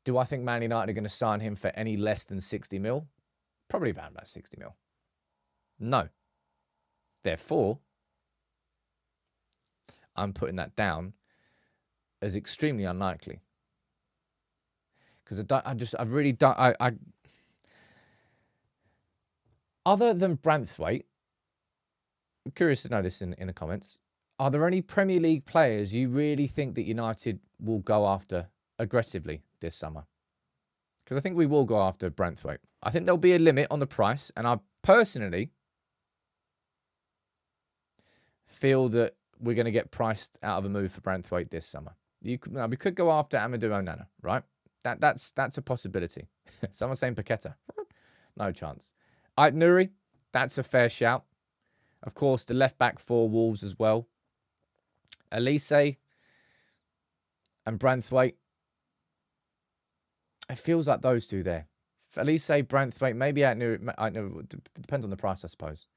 Do I think Man United are going to sign him for any less than 60 mil? Probably about 60 mil. No. Therefore, I'm putting that down as extremely unlikely. Because I really don't. Other than Branthwaite, I'm curious to know this in the comments. Are there any Premier League players you really think that United will go after aggressively this summer? Because I think we will go after Branthwaite. I think there'll be a limit on the price, and I personally feel that we're going to get priced out of a move for Branthwaite this summer. We could go after Amadou Onana, right? That's a possibility. Someone's saying Paqueta. No chance. Ait Nouri, that's a fair shout. Of course, the left back for Wolves as well. Olise and Branthwaite. It feels like those two there. Olise, Branthwaite, maybe Ait Nouri. Depends on the price, I suppose.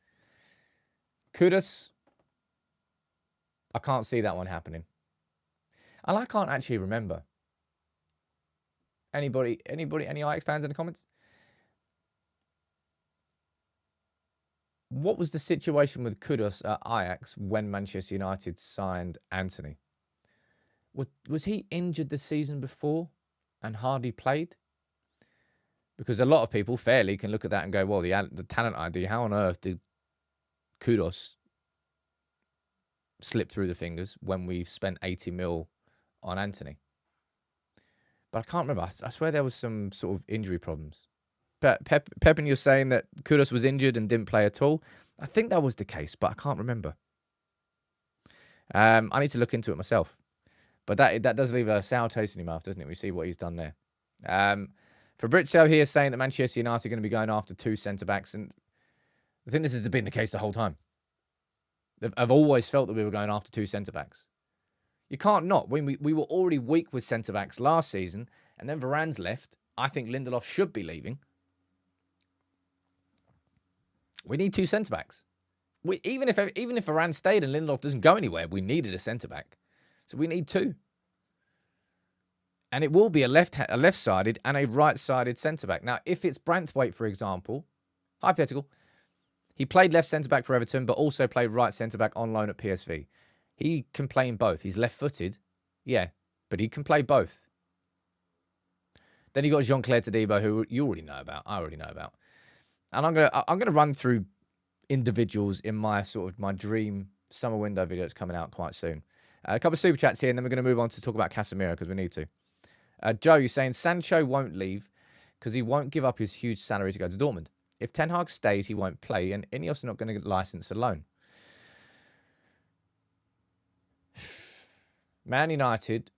Kudus. I can't see that one happening. And I can't actually remember. Any Ajax fans in the comments? What was the situation with Kudus at Ajax when Manchester United signed Antony? Was he injured the season before and hardly played? Because a lot of people fairly can look at that and go, well, the talent ID, how on earth did Kudus slip through the fingers when we spent 80 mil on Antony? But I can't remember. I swear there was some sort of injury problems. Pepin, you're saying that Kudus was injured and didn't play at all. I think that was the case, but I can't remember. I need to look into it myself. But that does leave a sour taste in your mouth, doesn't it? We see what he's done there. Fabrizio here saying that Manchester United are going to be going after 2 centre-backs. And I think this has been the case the whole time. I've always felt that we were going after 2 centre-backs. You can't not. When we were already weak with centre-backs last season, and then Varane's left. I think Lindelof should be leaving. We need 2 centre-backs. Even if Varane stayed and Lindelof doesn't go anywhere, we needed a centre-back. So we need 2. And it will be a left-sided and a right-sided centre-back. Now, if it's Branthwaite, for example, hypothetical, he played left centre-back for Everton, but also played right centre-back on loan at PSV. He can play in both. He's left-footed, yeah, but he can play both. Then you got Jean-Claire Todibo, who you already know about. I already know about. And I'm gonna run through individuals in my dream summer window video that's coming out quite soon. A couple of super chats here, and then we're going to move on to talk about Casemiro because we need to. Joe, you're saying Sancho won't leave because he won't give up his huge salary to go to Dortmund. If Ten Hag stays, he won't play, and INEOS are not going to license a loan. Man United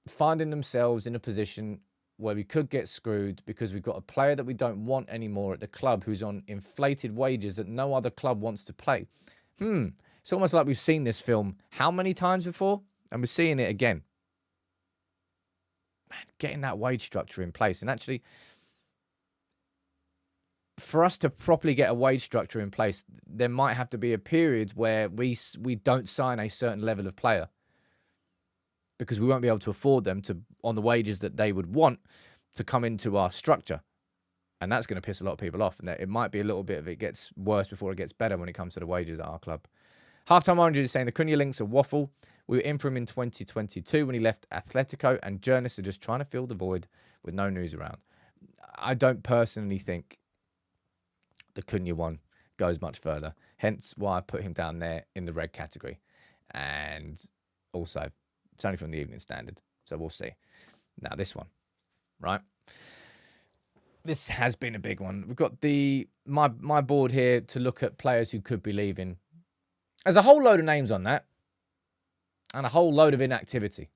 finding themselves in a position where we could get screwed because we've got a player that we don't want anymore at the club who's on inflated wages that no other club wants to play. It's almost like we've seen this film how many times before? And we're seeing it again. Man, getting that wage structure in place. And actually, for us to properly get a wage structure in place, there might have to be a period where we don't sign a certain level of player because we won't be able to afford them on the wages that they would want to come into our structure. And that's going to piss a lot of people off. And it might be a little bit of it gets worse before it gets better when it comes to the wages at our club. Halftime Orange is saying the Cunha links are waffle. We were in for him in 2022 when he left Atletico, and journalists are just trying to fill the void with no news around. I don't personally think the Cunha one goes much further. Hence why I put him down there in the red category. And also, it's only from the Evening Standard, so we'll see. Now, this one, right? This has been a big one. We've got my board here to look at players who could be leaving. There's a whole load of names on that and a whole load of inactivity.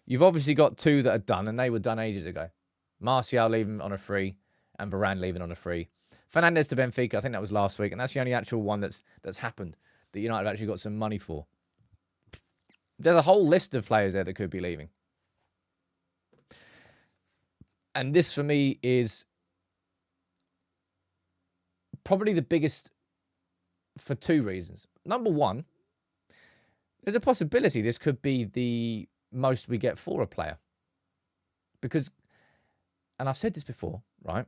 You've obviously got 2 that are done, and they were done ages ago. Martial leaving on a free and Varane leaving on a free. Fernandes to Benfica, I think that was last week, and that's the only actual one that's happened that United have actually got some money for. There's a whole list of players there that could be leaving. And this, for me, is probably the biggest for 2 reasons. Number one, there's a possibility this could be the most we get for a player. Because, and I've said this before, right?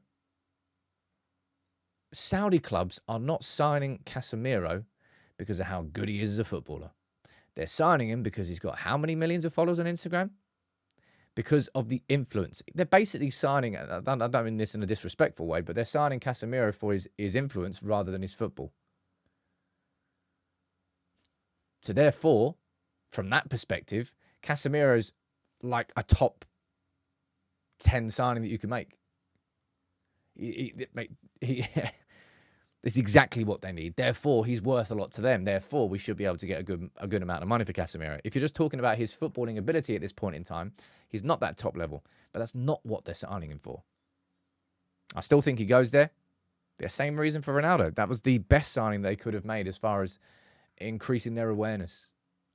Saudi clubs are not signing Casemiro because of how good he is as a footballer. They're signing him because he's got how many millions of followers on Instagram? Because of the influence. They're basically signing, I don't mean this in a disrespectful way, but they're signing Casemiro for his influence rather than his football. So therefore, from that perspective, Casemiro's like a top 10 signing that you can make. It's exactly what they need. Therefore, he's worth a lot to them. Therefore, we should be able to get a good amount of money for Casemiro. If you're just talking about his footballing ability at this point in time, he's not that top level. But that's not what they're signing him for. I still think he goes there. The same reason for Ronaldo. That was the best signing they could have made as far as increasing their awareness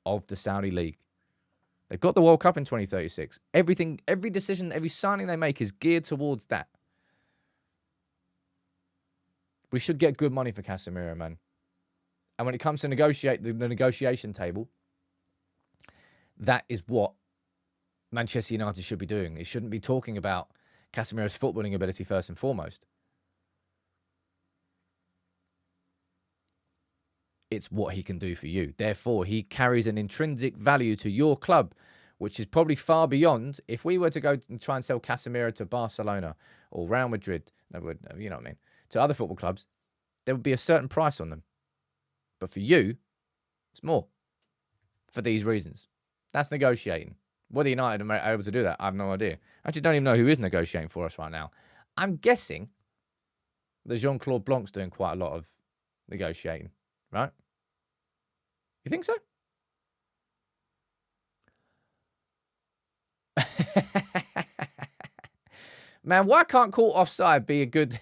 of the Saudi League. They've got the World Cup in 2036. Every decision, every signing they make is geared towards that. We should get good money for Casemiro, man. And when it comes to negotiate the negotiation table, that is what Manchester United should be doing. It shouldn't be talking about Casemiro's footballing ability first and foremost. It's what he can do for you. Therefore, he carries an intrinsic value to your club, which is probably far beyond if we were to go and try and sell Casemiro to Barcelona or Real Madrid, you know what I mean, to other football clubs, there would be a certain price on them. But for you, it's more for these reasons. That's negotiating. Whether United are able to do that, I have no idea. I actually don't even know who is negotiating for us right now. I'm guessing that Jean-Claude Blanc's doing quite a lot of negotiating, right? You think so? Man, why can't caught offside be a good...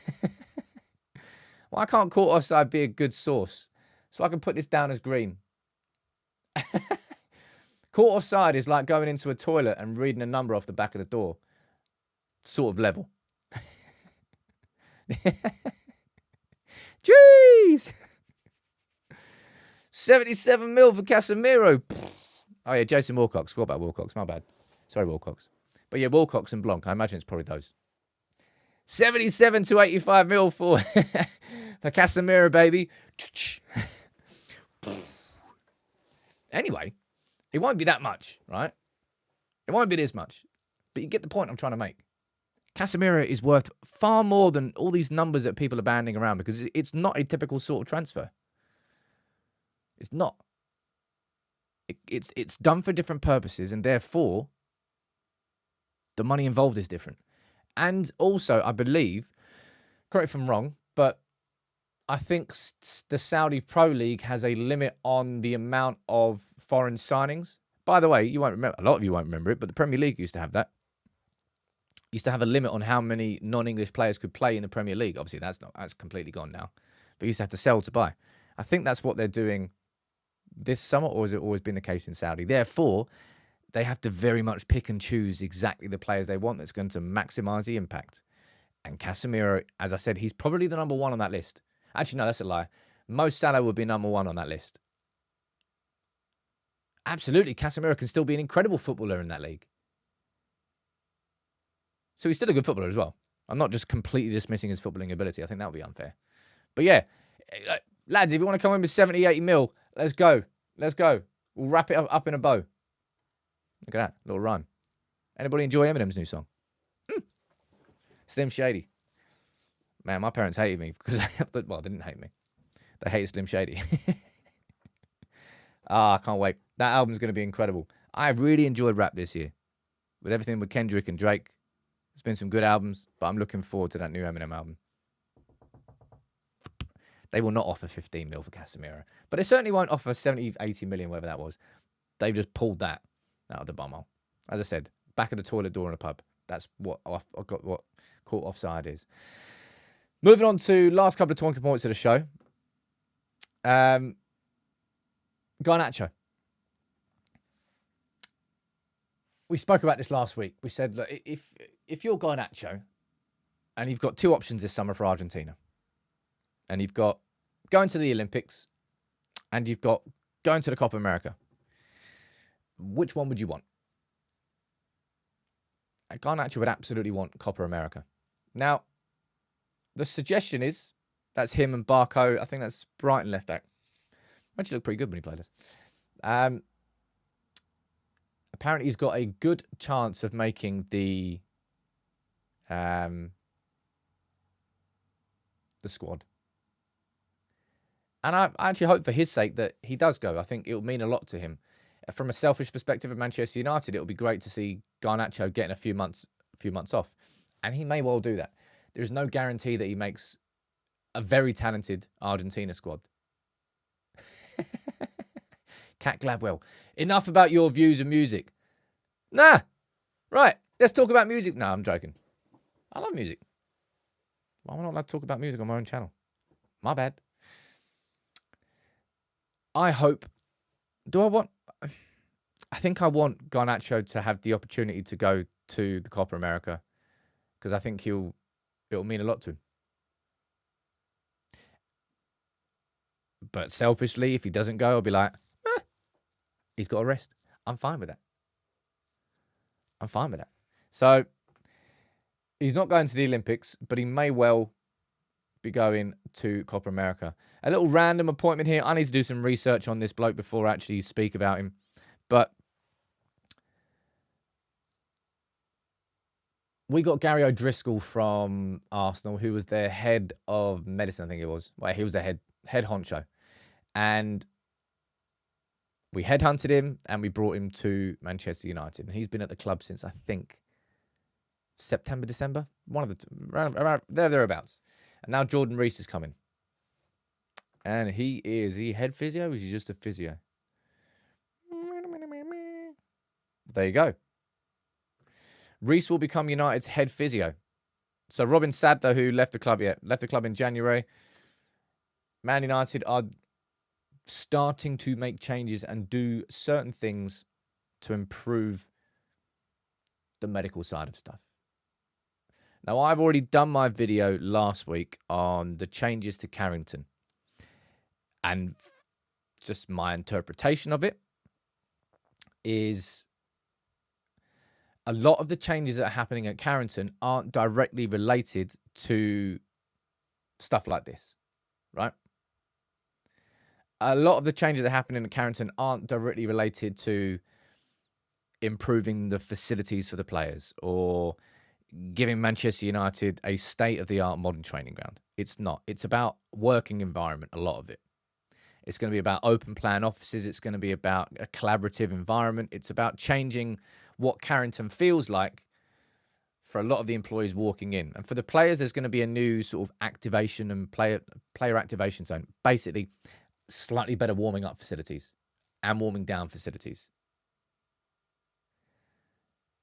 Why can't caught offside be a good source? So I can put this down as green. Caught offside is like going into a toilet and reading a number off the back of the door. Sort of level. Jeez! 77 mil for Casemiro. Oh, yeah, Jason Wilcox. Forgot about Wilcox. My bad. Sorry, Wilcox. But yeah, Wilcox and Blanc. I imagine it's probably those. 77 to 85 mil for, for Casemiro, baby. Anyway, it won't be that much, right? It won't be this much. But you get the point I'm trying to make. Casemiro is worth far more than all these numbers that people are banding around because it's not a typical sort of transfer. It's not. It's done for different purposes, and therefore, the money involved is different. And also, I believe, correct if I'm wrong, but I think the Saudi Pro League has a limit on the amount of foreign signings. By the way, you won't remember, a lot of you won't remember it, but the Premier League used to have that. Used to have a limit on how many non-English players could play in the Premier League. Obviously, that's completely gone now. But you used to have to sell to buy. I think that's what they're doing this summer, or has it always been the case in Saudi? Therefore, they have to very much pick and choose exactly the players they want that's going to maximize the impact. And Casemiro, as I said, he's probably the number one on that list. Actually, no, that's a lie. Mo Salah would be number one on that list. Absolutely, Casemiro can still be an incredible footballer in that league. So he's still a good footballer as well. I'm not just completely dismissing his footballing ability. I think that would be unfair. But yeah, lads, if you want to come in with 70, 80 mil, let's go. Let's go. We'll wrap it up in a bow. Look at that, little rhyme. Anybody enjoy Eminem's new song? Slim Shady. Man, my parents hated me because, well, they didn't hate me. They hated Slim Shady. I can't wait. That album's going to be incredible. I've really enjoyed rap this year. With everything with Kendrick and Drake. There's been some good albums, but I'm looking forward to that new Eminem album. They will not offer 15 mil for Casemiro. But they certainly won't offer 70, 80 million, whatever that was. They've just pulled that out of the bumhole. As I said, back of the toilet door in a pub. That's what I've got. What caught offside is. Moving on to last couple of talking points of the show. Garnacho. We spoke about this last week. We said, look, if you're Garnacho and you've got two options this summer for Argentina, and you've got going to the Olympics and you've got going to the Copa America, which one would you want? Garnacho would absolutely want Copa America. Now, the suggestion is that's him and Barco. I think that's Brighton left back. Actually looked pretty good when he played us. Apparently, he's got a good chance of making the squad. And I actually hope for his sake that he does go. I think it will mean a lot to him. From a selfish perspective of Manchester United, it will be great to see Garnacho getting a few months off. And he may well do that. There's no guarantee that he makes a very talented Argentina squad. Cat Gladwell. Enough about your views of music. Nah. Right. Let's talk about music. No, I'm joking. I love music. Why am I not allowed to talk about music on my own channel? My bad. I hope... I think I want Garnacho to have the opportunity to go to the Copa America because I think it'll mean a lot to him. But selfishly, if he doesn't go, I'll be like, he's got a rest. I'm fine with that. So he's not going to the Olympics, but he may well be going to Copa America. A little random appointment here. I need to do some research on this bloke before I actually speak about him. But we got Gary O'Driscoll from Arsenal, who was their head of medicine, I think it was. Well, he was their head honcho. And we headhunted him and we brought him to Manchester United. And he's been at the club since, I think, September, December, one of the around thereabouts. And now Jordan Reese is coming, and he head physio? Or is he just a physio? There you go. Reese will become United's head physio. So Robin Sadler, who left the club in January. Man United are starting to make changes and do certain things to improve the medical side of stuff. Now, I've already done my video last week on the changes to Carrington. And just my interpretation of it is a lot of the changes that are happening at Carrington aren't directly related to stuff like this, right? A lot of the changes that are happening at Carrington aren't directly related to improving the facilities for the players or giving Manchester United a state-of-the-art modern training ground. It's not. It's about working environment, a lot of it. It's going to be about open plan offices. It's going to be about a collaborative environment. It's about changing what Carrington feels like for a lot of the employees walking in. And for the players, there's going to be a new sort of activation and player activation zone. Basically, slightly better warming up facilities and warming down facilities.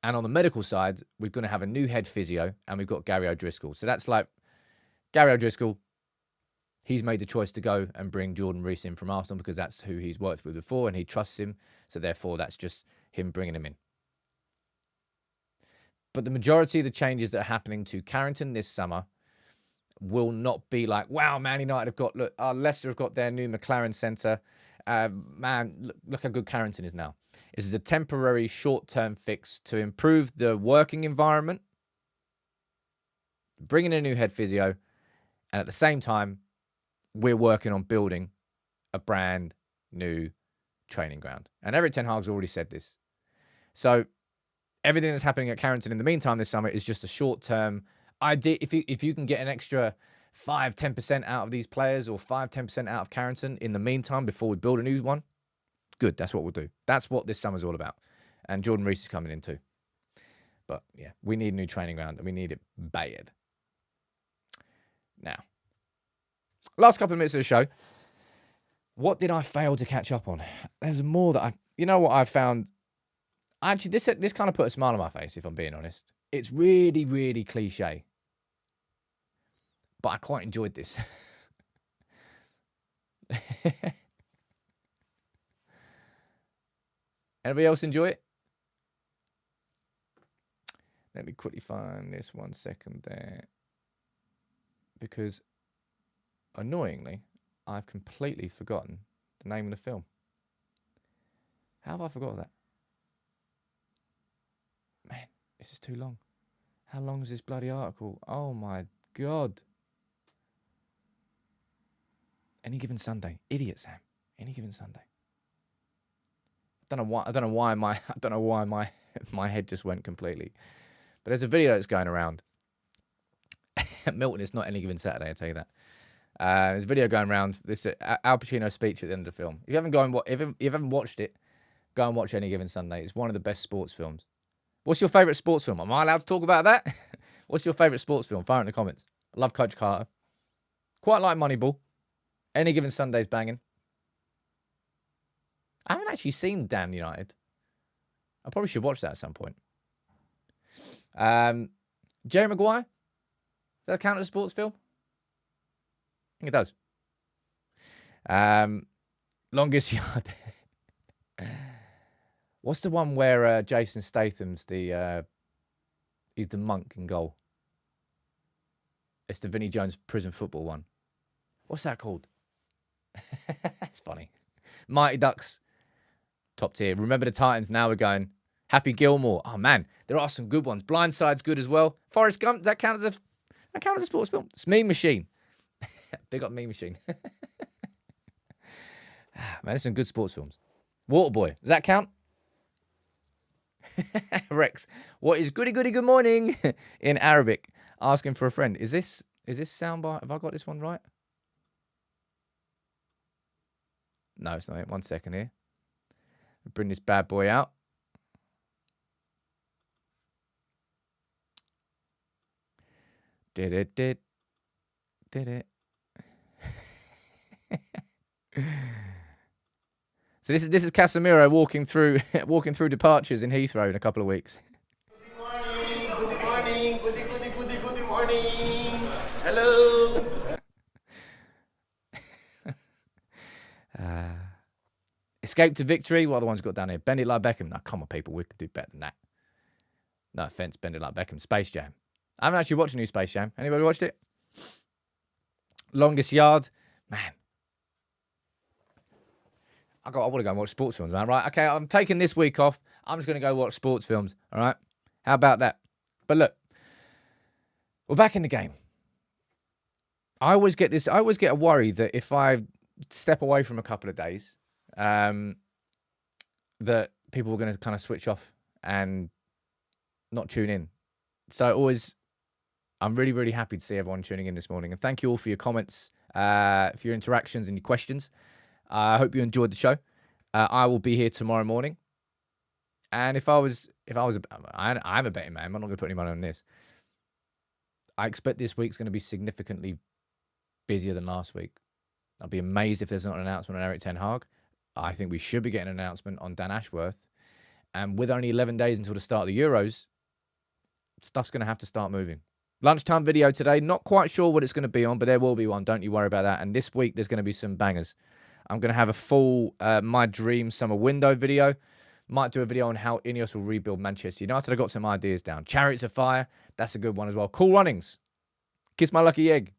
And on the medical side, we're going to have a new head physio and we've got Gary O'Driscoll. So that's like Gary O'Driscoll. He's made the choice to go and bring Jordan Reese in from Arsenal because that's who he's worked with before and he trusts him. So therefore, that's just him bringing him in. But the majority of the changes that are happening to Carrington this summer will not be like, wow, Man United have got, look, Leicester have got their new McLaren Centre. Man, look how good Carrington is now. This is a temporary short-term fix to improve the working environment, bringing in a new head physio, and at the same time, we're working on building a brand new training ground. And Erik ten Hag's already said this. So everything that's happening at Carrington in the meantime this summer is just a short-term idea. If you can get an extra 5-10% out of these players or 5-10% out of Carrington in the meantime before we build a new one, good. That's what we'll do. That's what this summer's all about. And Jordan Reese is coming in too. But yeah, we need a new training ground and we need it bad. Now, last couple of minutes of the show. What did I fail to catch up on? There's more that you know what I found? Actually, this kind of put a smile on my face, if I'm being honest. It's really, really cliche. But I quite enjoyed this. Anybody else enjoy it? Let me quickly find this 1 second there. Because, annoyingly, I've completely forgotten the name of the film. How have I forgotten that? Man, this is too long. How long is this bloody article? Oh my God. Any Given Sunday. Idiot, Sam. Any Given Sunday. I don't know why my head just went completely. But there's a video that's going around. Milton, it's not Any Given Saturday, I'll tell you that. There's a video going around. This Al Pacino's speech at the end of the film. If you haven't watched it, go and watch Any Given Sunday. It's one of the best sports films. What's your favourite sports film? Am I allowed to talk about that? What's your favourite sports film? Fire in the comments. I love Coach Carter. Quite like Moneyball. Any Given Sunday's banging. I haven't actually seen Damn United. I probably should watch that at some point. Jerry Maguire? Does that count as a sports film? I think it does. Longest Yard. What's the one where Jason Statham's he's the monk in goal? It's the Vinnie Jones prison football one. What's that called? It's funny. Mighty Ducks, top tier. Remember the Titans, now we're going. Happy Gilmore. Oh man, there are some good ones. Blindside's good as well. Forrest Gump, does that count as a sports film? It's Mean Machine. Big up Mean Machine. Man, there's some good sports films. Waterboy, does that count? Rex, what is goody good morning in Arabic? Asking for a friend. Is this soundbite? Have I got this one right? No, it's not it. 1 second here. Bring this bad boy out. Did it, did it. So this is Casemiro walking through departures in Heathrow in a couple of weeks. Good morning. Good morning. Hello. Escape to victory. What are the ones we've got down here? Bend it like Beckham. No, come on, people. We could do better than that. No offense, bend it like Beckham. Space Jam. I haven't actually watched a new Space Jam. Anybody watched it? Longest Yard. Man. I want to go and watch sports films now, right? Okay, I'm taking this week off. I'm just going to go watch sports films, all right? How about that? But look, we're back in the game. I always get a worry that if I step away from a couple of days, that people are going to kind of switch off and not tune in. So I'm really, really happy to see everyone tuning in this morning. And thank you all for your comments, for your interactions and your questions. I hope you enjoyed the show. I will be here tomorrow morning. And I'm a betting man. I'm not going to put any money on this. I expect this week's going to be significantly busier than last week. I'll be amazed if there's not an announcement on Erik Ten Hag. I think we should be getting an announcement on Dan Ashworth. And with only 11 days until the start of the Euros, stuff's going to have to start moving. Lunchtime video today. Not quite sure what it's going to be on, but there will be one. Don't you worry about that. And this week, there's going to be some bangers. I'm going to have a full My Dream Summer Window video. Might do a video on how INEOS will rebuild Manchester United. I've got some ideas down. Chariots of Fire. That's a good one as well. Cool Runnings. Kiss my lucky egg.